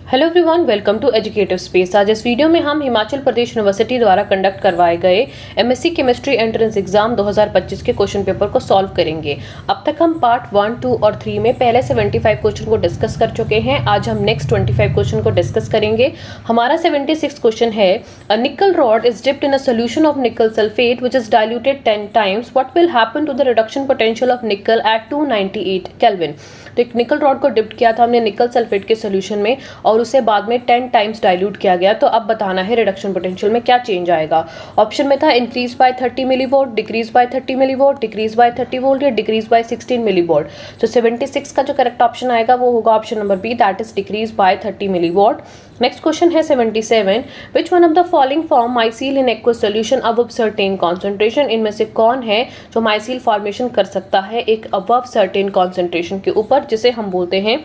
Hello everyone, welcome to educative space. आज इस video में हम हिमाचल प्रदेश यूनिवर्सिटी द्वारा कंडक्ट करवाए गए एमएससी केमिस्ट्री एंट्रेंस एग्जाम 2025 के क्वेश्चन पेपर को सॉल्व करेंगे। अब तक हम पार्ट 1, 2 और 3 में पहले 75 क्वेश्चन को डिस्कस कर चुके हैं। आज हम नेक्स्ट 25 क्वेश्चन को डिस्कस करेंगे। हमारा 76 क्वेश्चन है, a nickel rod is dipped in a solution of nickel sulphate which is diluted 10 times, what will happen to the reduction potential of nickel at 298 kelvin. तो एक निकल रॉड को डिप्ट किया था हमने निकल सल्फेट के सोल्यूशन में और उसे बाद में 10 टाइम्स डाइल्यूट किया गया। तो अब बताना है रिडक्शन पोटेंशियल में क्या चेंज आएगा। ऑप्शन में था increase by 30 millivolt, decrease by 30 millivolt, decrease by 30 volt या डिक्रीज बाय 16 मिलीवोल्ट। तो 76 का जो करेक्ट ऑप्शन आएगा वो होगा option number B, that is decrease by 30 millivolt. Next question है 77, which one of the following form micelle in aqueous solution above certain concentration. इनमें से कौन है जो माइसील फॉर्मेशन कर सकता है एक अबव सर्टेन कॉन्सेंट्रेशन के ऊपर, जिसे हम बोलते हैं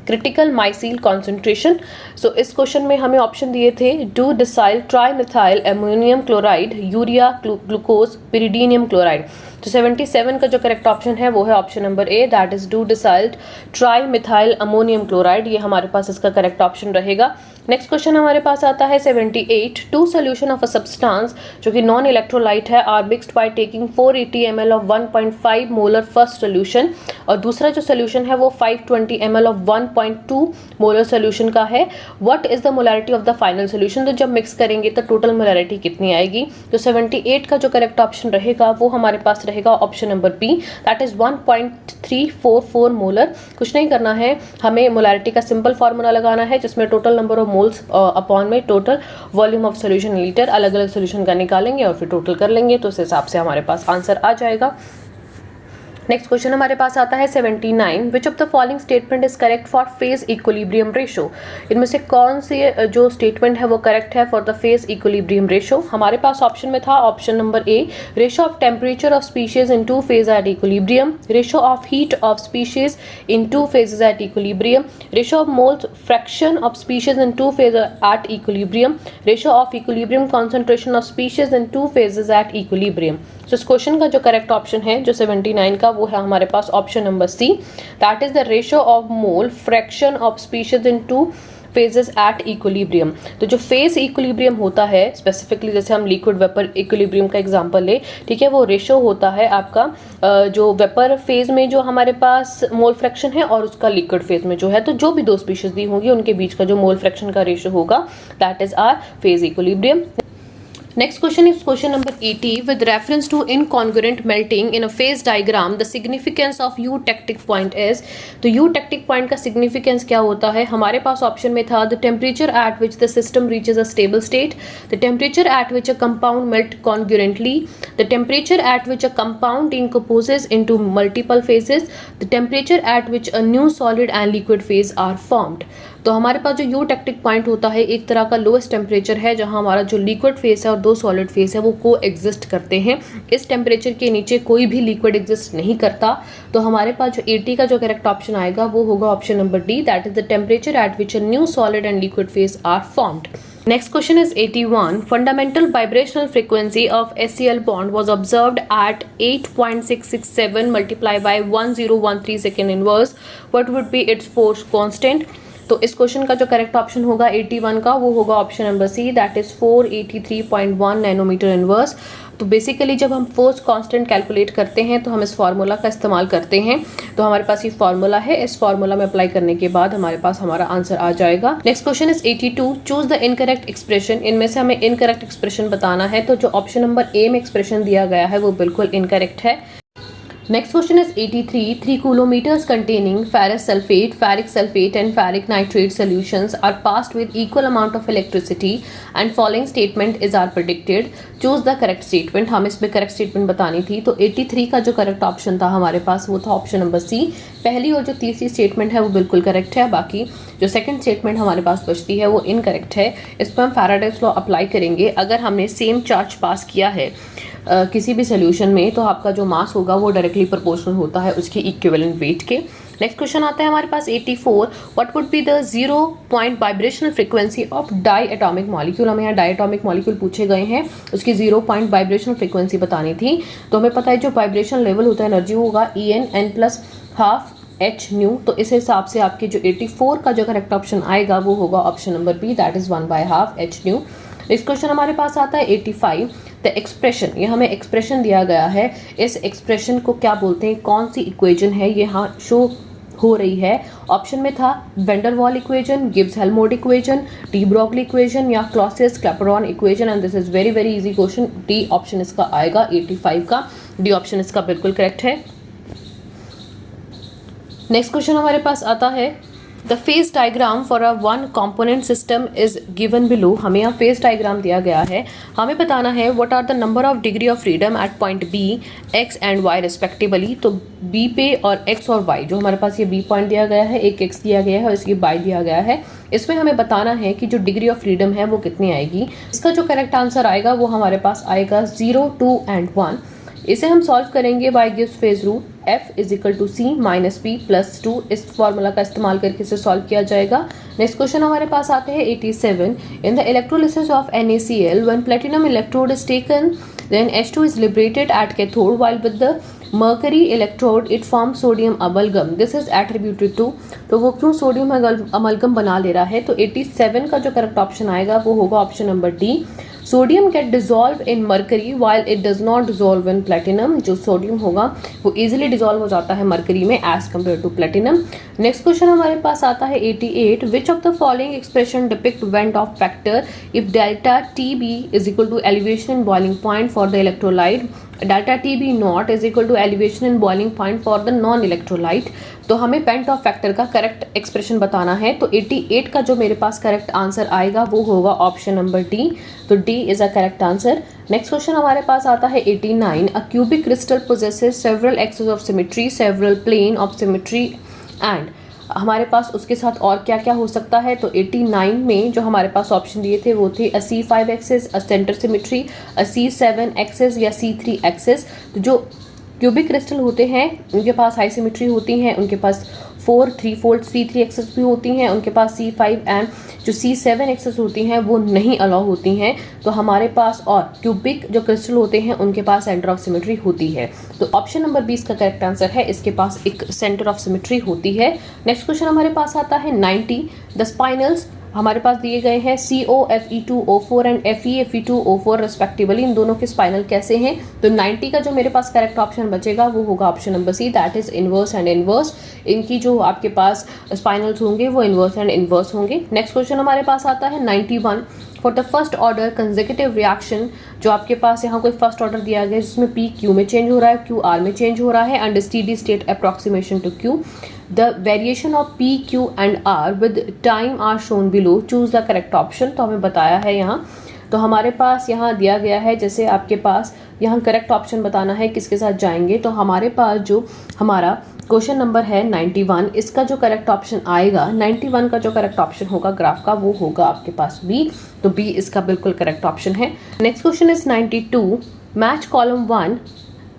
क्रिटिकल माइसील कॉन्सेंट्रेशन। सो इस क्वेश्चन में हमें ऑप्शन दिए थे dodecyl trimethyl ammonium chloride, urea, glucose, pyridinium chloride. तो 77 का जो करेक्ट ऑप्शन है वो है option number A, that is dodecyl trimethyl ammonium chloride. ये हमारे पास इसका करेक्ट ऑप्शन रहेगा। नेक्स्ट क्वेश्चन हमारे पास आता है 78, two solution of a substance जो कि नॉन इलेक्ट्रोलाइट है are mixed by taking 480 ml of 1.5 molar first solution, और दूसरा जो सोल्यूशन है वो 520 ml ऑफ 1.2 मोलर सोल्यूशन का है। What is the molarity of the final solution. तो जब मिक्स करेंगे तो टोटल मोलैरिटी कितनी आएगी। तो 78 का जो करेक्ट ऑप्शन रहेगा वो हमारे पास रहेगा option number B, that is 1.344 molar. कुछ नहीं करना है, हमें मोलैरिटी का सिंपल फार्मूला लगाना है जिसमें total number of moles upon में total volume of solution litre, अलग अलग सॉल्यूशन का निकालेंगे और फिर टोटल कर लेंगे, तो उस हिसाब से हमारे पास आंसर आ जाएगा। नेक्स्ट क्वेश्चन हमारे पास आता है 79, विच of the following statement is correct for phase equilibrium ratio. इनमें से कौन से जो स्टेटमेंट है वो करेक्ट है for the phase equilibrium ratio. हमारे पास ऑप्शन में था option number A, ratio of temperature of species in two phase at equilibrium, ratio of heat of species in two phases at equilibrium, ratio of moles fraction of species in two phase at equilibrium, ratio of equilibrium concentration of species in two phases at equilibrium. तो इस question का जो correct option है जो 79 का वो है हमारे पास option number C, that is the ratio of mole fraction of species in two phases at equilibrium. तो जो फेज इक्विलिब्रियम होता है स्पेसिफिकली, जैसे हम लिक्विड वेपर इक्विलिब्रियम का एग्जांपल ले, ठीक है, वो रेशियो होता है आपका जो वेपर फेज में जो हमारे पास मोल फ्रैक्शन है और उसका लिक्विड फेज में जो है, तो जो भी दो स्पीशीज दी होंगी उनके बीच का जो मोल फ्रैक्शन का रेशियो होगा that is R phase equilibrium. Next question is question number 80, with reference to incongruent melting in a phase diagram, the significance of eutectic point is। तो eutectic point का significance क्या होता है। हमारे पास option में था the temperature at which the system reaches a stable state, the temperature at which a compound melt congruently, the temperature at which a compound decomposes into multiple phases, the temperature at which a new solid and liquid phase are formed। तो हमारे पास जो eutectic point होता है एक तरह का lowest temperature है जहां हमारा जो लिक्विड फेस है और दो सॉलिड फेस है वो को एग्जिस्ट करते हैं। इस टेम्परेचर के नीचे कोई भी लिक्विड एग्जिस्ट नहीं करता। तो हमारे पास जो 80 का जो करेक्ट ऑप्शन आएगा वो होगा option number D, that is the temperature at which a new solid and liquid phase are formed. Next question is 81. Fundamental vibrational frequency of HCl bond was observed at 8.667 multiplied by 1013 second inverse. What would be its force constant? तो इस question का जो correct option होगा 81 का वो होगा option number C, that is 483.1 nanometre inverse. तो basically जब हम फोर्स कांस्टेंट कैलकुलेट करते हैं तो हम इस फार्मूला का इस्तेमाल करते हैं। तो हमारे पास ये फार्मूला है, इस फार्मूला में अप्लाई करने के बाद हमारे पास हमारा आंसर आ जाएगा। Next question is 82, choose the incorrect expression. इनमें से हमें इनकरेक्ट एक्सप्रेशन बताना है। तो जो ऑप्शन नंबर ए में एक्सप्रेशन दिया गया है वो बिल्कुल इनकरेक्ट है। Next question is 83. 3 coulometers containing ferrous sulfate, ferric sulfate and ferric nitrate solutions are passed with equal amount of electricity and following statement is are predicted. Choose the correct statement। हम इसमें correct statement बतानी थी। तो 83 का जो correct option था हमारे पास वो था ऑप्शन नंबर सी। पहली और जो तीसरी स्टेटमेंट है वो बिल्कुल करेक्ट है, बाकी जो सेकंड स्टेटमेंट हमारे पास बचती है वो इनकरेक्ट है। इस पर हम फैराडेज लॉ अप्लाई करेंगे। अगर हमने सेम चार्ज पास किया है किसी भी सोल्यूशन में तो आपका जो मास होगा वो डायरेक्टली प्रोपोर्शनल होता है उसके इक्विवेलेंट वेट के। नेक्स्ट क्वेश्चन आता है हमारे पास 84, what would be the 0 point vibrational frequency of diatomic molecule. हमें यहाँ डाई एटॉमिक मॉलिक्यूल पूछे गए हैं, उसकी 0 पॉइंट वाइब्रेशनल फ्रीक्वेंसी बतानी थी। तो हमें पता है जो वाइब्रेशन लेवल होता है एनर्जी होगा En n+12 H न्यू। तो इस हिसाब से आपके जो 84 का जो करेक्ट ऑप्शन आएगा वो होगा option number B, that is 1/2 H nu. Next question हमारे पास आता है 85, द एक्सप्रेशन। ये हमें एक्सप्रेशन दिया गया है, इस एक्सप्रेशन को क्या बोलते हैं, कौन सी इक्वेशन है, ये यहाँ शो हो रही है। ऑप्शन में था van der Waals equation, Gibbs Helmholtz equation, de Broglie equation या Clausius Clapeyron equation. And this is very very easy question, D option इसका आएगा 85 का, डी ऑप्शन इसका बिल्कुल करेक्ट है। नेक्स्ट क्वेश्चन हमारे पास आता है the phase diagram for a one component system is given below. हमें यहाँ फेज डायग्राम दिया गया है, हमें बताना है what are the number of degree of freedom at point B, X and Y respectively. तो बी पे और एक्स और वाई, जो हमारे पास ये बी पॉइंट दिया गया है, एक एक्स दिया गया है और इसकी वाई दिया गया है, इसमें हमें बताना है कि जो डिग्री ऑफ फ्रीडम है वो कितनी आएगी। इसका जो करेक्ट आंसर आएगा वो हमारे पास आएगा 0, 2 एंड 1। इसे हम सॉल्व करेंगे by Gibbs phase rule, f is equal to C minus P plus 2। इस फॉर्मूला का इस्तेमाल करके इसे सॉल्व किया जाएगा। नेक्स्ट क्वेश्चन हमारे पास आते हैं 87, in the electrolysis of NaCl when platinum electrode is taken then H2 is liberated at cathode while with the mercury electrode it form sodium amalgam, this is attributed to. तो वो क्यों sodium amalgam बना ले रहा है, तो 87 का जो करेक्ट ऑप्शन आएगा वो होगा option number D. Sodium get dissolve in mercury while it does not dissolve in platinum. जो सोडियम होगा वो इजीली डिजोल्व हो जाता है मर्करी में as compare to platinum. Next question हमारे पास आता है 88, which of the following expression depict van't of factor if delta T B is equal to elevation in boiling point for the electrolyte, delta T B naught is equal to elevation in boiling point for the non electrolyte. तो हमें van't of factor का correct expression बताना है। तो 88 का जो मेरे पास correct answer आएगा वो होगा ऑप्शन नंबर डी। तो D is a correct answer. Next question हमारे पास आता है 89, a cubic crystal possesses several axes of symmetry, several plane of symmetry and, हमारे पास उसके साथ और क्या क्या हो सकता है। तो 89 में जो हमारे पास ऑप्शन दिए थे वो थे a C5 axes, a centre symmetry, a C7 axes या C3 एक्सेस। तो जो क्यूबिक क्रिस्टल होते हैं उनके पास हाई सिमेट्री होती हैं, उनके पास 4 3-fold C3 एक्सेस भी होती हैं, उनके पास C5 एंड जो C7 एक्सेस होती हैं वो नहीं अलाउ होती हैं। तो हमारे पास और क्यूबिक जो क्रिस्टल होते हैं उनके पास सेंटर ऑफ सिमेट्री होती है। तो ऑप्शन नंबर 20 का करेक्ट आंसर है, इसके पास एक सेंटर ऑफ सिमेट्री होती है। नेक्स्ट क्वेश्चन हमारे पास आता है 90, द स्पाइनल्स। हमारे पास दिए गए हैं CO Fe2O4 and FeFe2O4 respectively, इन दोनों के स्पाइनल कैसे हैं। तो 90 का जो मेरे पास करेक्ट ऑप्शन बचेगा वो होगा option number C, that is inverse and inverse. इनकी जो आपके पास स्पाइनल्स होंगे वो इनवर्स एंड इनवर्स होंगे। नेक्स्ट क्वेश्चन हमारे पास आता है 91, for the first order consecutive reaction. जो आपके पास यहाँ कोई फर्स्ट ऑर्डर दिया गया है जिसमें P Q में चेंज हो रहा है, Q R में चेंज हो रहा है and steady state approximation to Q, the variation of P, Q and R with time are shown below, choose the correct option। तो हमें बताया है यहाँ, तो हमारे पास यहाँ दिया गया है, जैसे आपके पास यहाँ करेक्ट ऑप्शन बताना है किसके साथ जाएंगे। तो हमारे पास जो हमारा क्वेश्चन नंबर है 91, इसका जो करेक्ट ऑप्शन आएगा 91 का जो करेक्ट ऑप्शन होगा ग्राफ का वो होगा आपके पास बी। तो बी इसका बिल्कुल करेक्ट ऑप्शन है। Next question is 92, match column 1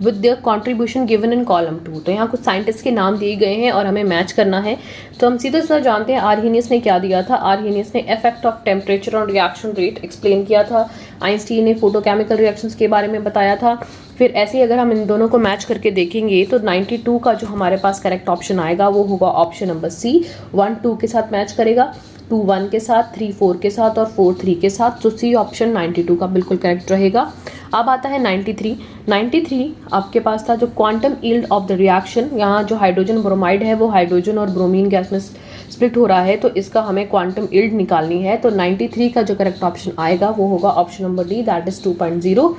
with the contribution given in column 2। तो यहाँ कुछ साइंटिस्ट के नाम दिए गए हैं और हमें मैच करना है। तो हम सीधे सीधा जानते हैं आर्हेनियस ने क्या दिया था। आर्हेनियस ने इफेक्ट ऑफ टेम्परेचर और रिएक्शन रेट एक्सप्लेन किया था। आइंस्टीन ने फोटोकेमिकल रिएक्शंस के बारे में बताया था। फिर ऐसे ही अगर हम इन दोनों को मैच करके देखेंगे तो 92 का जो हमारे पास करेक्ट ऑप्शन आएगा वो होगा ऑप्शन नंबर सी, 1 2 के साथ मैच करेगा, 2 1 के साथ, 3 4 के साथ और 4 3 के साथ। तो सी ऑप्शन 92 का बिल्कुल करेक्ट रहेगा। अब आता है 93, 93 आपके पास था जो quantum yield of the reaction. यहाँ जो हाइड्रोजन ब्रोमाइड है वो हाइड्रोजन और ब्रोमीन गैस में स्प्लिट हो रहा है, तो इसका हमें क्वांटम यील्ड निकालनी है। तो 93 का जो करेक्ट ऑप्शन आएगा वो होगा option number D, that is 2.0।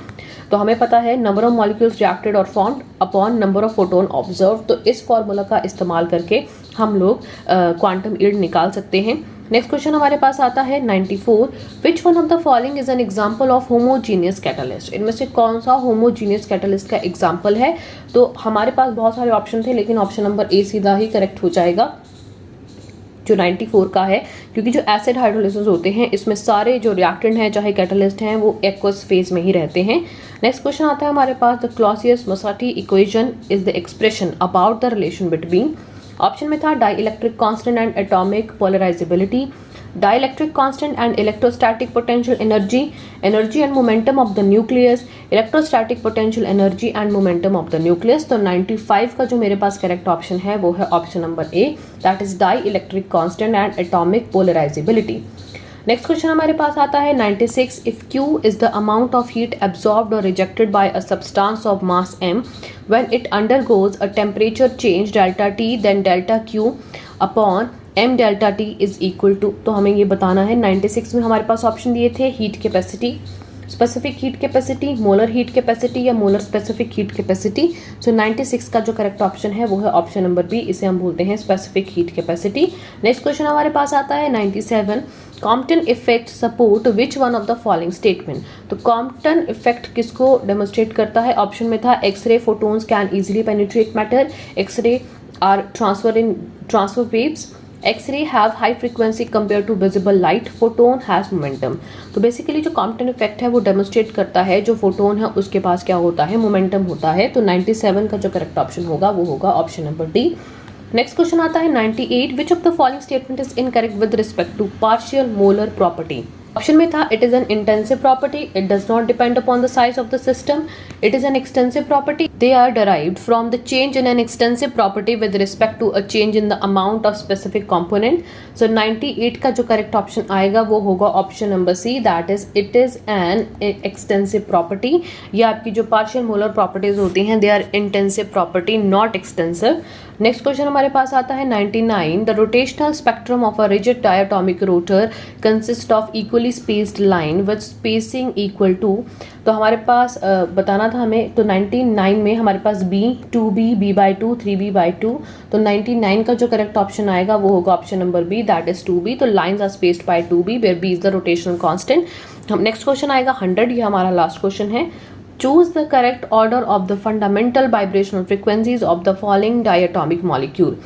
तो हमें पता है नंबर ऑफ मॉलिक्यूल्स रिएक्टेड और formed upon number of photon observe. तो इस फॉर्मूला का इस्तेमाल करके हम लोग क्वांटम यील्ड निकाल सकते हैं। नेक्स्ट क्वेश्चन हमारे पास आता है 94, विच one of the following is an example of homogeneous catalyst. इनमें से कौन सा होमोजीनियस कैटलिस्ट का एग्जाम्पल है। तो हमारे पास बहुत सारे ऑप्शन थे लेकिन ऑप्शन नंबर ए सीधा ही करेक्ट हो जाएगा जो 94 का है, क्योंकि जो एसिड हाइड्रोलिसिस होते हैं इसमें सारे जो रिएक्टेंट हैं चाहे कैटलिस्ट हैं वो एक्वस फेज में ही रहते हैं। नेक्स्ट क्वेश्चन आता है हमारे पास, the Clausius Mossotti equation is the expression about the relation between. Option में था dielectric constant and atomic polarizability, dielectric constant and electrostatic potential energy, energy and momentum of the nucleus, electrostatic potential energy and momentum of the nucleus। तो 95 का जो मेरे पास correct option है वो है option number A, that is dielectric constant and atomic polarizability। Next question हमारे पास आता है 96, if Q is the amount of heat absorbed और rejected by a substance of mass m when it undergoes a temperature change delta T, then delta Q upon m delta T is equal to. तो हमें ये बताना है। 96 में हमारे पास option दिए थे heat capacity, specific heat capacity, molar heat capacity या मोलर स्पेसिफिक हीट कैपेसिटी। सो 96 का जो करेक्ट ऑप्शन है वो है ऑप्शन नंबर बी, इसे हम बोलते हैं specific heat capacity. Next question हमारे पास आता है 97, Compton effect support which one of the following statement. तो कॉम्पटन इफेक्ट किसको डेमोन्स्ट्रेट करता है? ऑप्शन में था X-ray photons can easily penetrate matter, X-ray are transfer waves, X-ray have high frequency compared to visible light, photon has momentum। तो basically जो Compton effect है वो डेमोन्स्ट्रेट करता है जो फोटोन है उसके पास क्या होता है, मोमेंटम होता है। तो 97 का जो करेक्ट ऑप्शन होगा वो होगा option number D. Next question आता है 98, which of the following statement is incorrect with respect to partial molar property. Option में था it is an intensive property, it does not depend upon the size of the system, it is an extensive property, they are derived from the change in an extensive property with respect to a change in the amount of specific component। so 98 का जो correct option आएगा वो होगा option number C, that is it is an extensive property. ये आपकी जो partial molar properties होती हैं they are intensive property, not extensive. Next question हमारे पास आता है 99, the rotational spectrum of a rigid diatomic rotor consist of equally spaced line with spacing equal to. तो हमारे पास बताना था हमें। तो 99 में हमारे पास B 2B B/2 3B/2। तो 99 का जो करेक्ट ऑप्शन आएगा वो होगा option number B, that is 2B। तो lines are spaced by 2B where B is the rotational constant. हम नेक्स्ट क्वेश्चन आएगा 100, ये हमारा लास्ट क्वेश्चन है। Choose the correct order of the fundamental vibrational frequencies of the following diatomic molecule।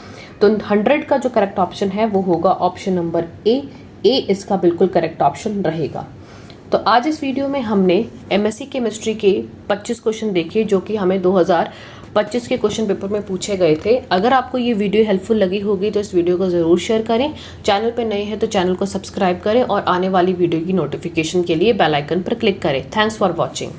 तो 100 का जो correct option है वो होगा ऑप्शन नंबर ए इसका बिल्कुल करेक्ट ऑप्शन रहेगा। तो आज इस वीडियो में हमने एमएससी केमिस्ट्री के 25 क्वेश्चन देखे जो कि हमें 2025 के क्वेश्चन पेपर में पूछे गए थे। अगर आपको ये वीडियो हेल्पफुल लगी होगी तो इस वीडियो को ज़रूर शेयर करें, चैनल पर नए हैं तो चैनल को सब्सक्राइब करें और आने वाली वीडियो की नोटिफिकेशन के लिए बेल आइकन पर क्लिक करें। Thanks for watching.